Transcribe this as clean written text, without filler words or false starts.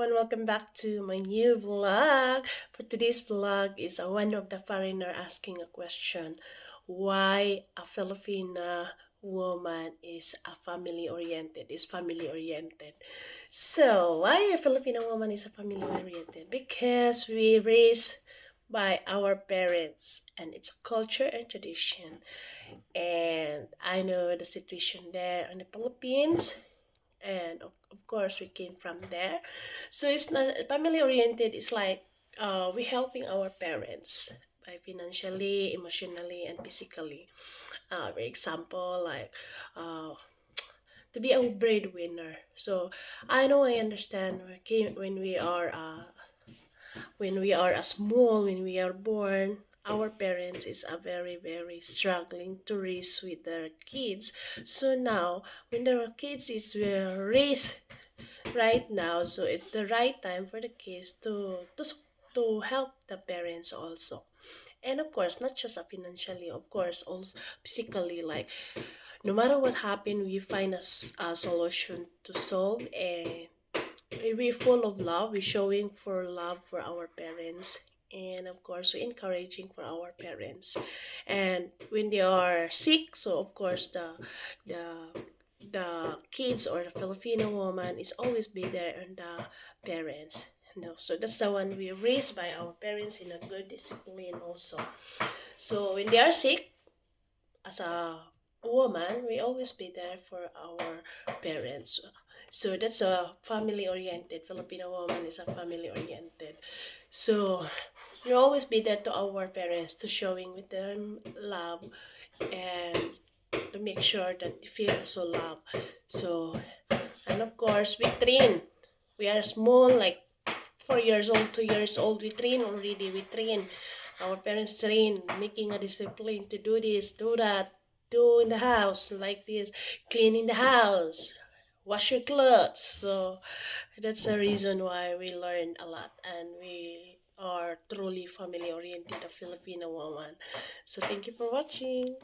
everyone, welcome back to my new vlog. For today's vlog is one of the foreigner asking a question. Why a Filipina woman is family oriented. So why a Filipino woman is a family oriented? Because we raised by our parents and it's a culture and tradition. And I know the situation there in the Philippines, and of course we came from there. So it's not family oriented. It's like we helping our parents by financially, emotionally, and physically. For example, like uh, to be a breadwinner. So I understand when we are a small, when we are born, our parents is a very struggling to raise with their kids. So now when their kids is raised right now, so it's the right time for the kids to help the parents also. And of course not just financially, of course also physically, like no matter what happened we find a solution to solve. And we full of love, we showing for love for our parents, and of course we encouraging for our parents. And when they are sick, so of course the the kids or the Filipino woman is always be there and the parents. No, so that's the one we raised by our parents in a good discipline also. So when they are sick, as a woman, we always be there for our parents. So that's a family oriented. Filipino woman is a family oriented. So we always be there to our parents to showing with them love and to make sure that they feel so love. So and of course we train. We are small, like 4 years old, 2 years old. We train already. We train. Our parents train, making a discipline to do this, do that, do in the house like this, clean in the house, wash your clothes. So that's the reason why we learned a lot, and we are truly family oriented, a Filipino woman. So thank you for watching.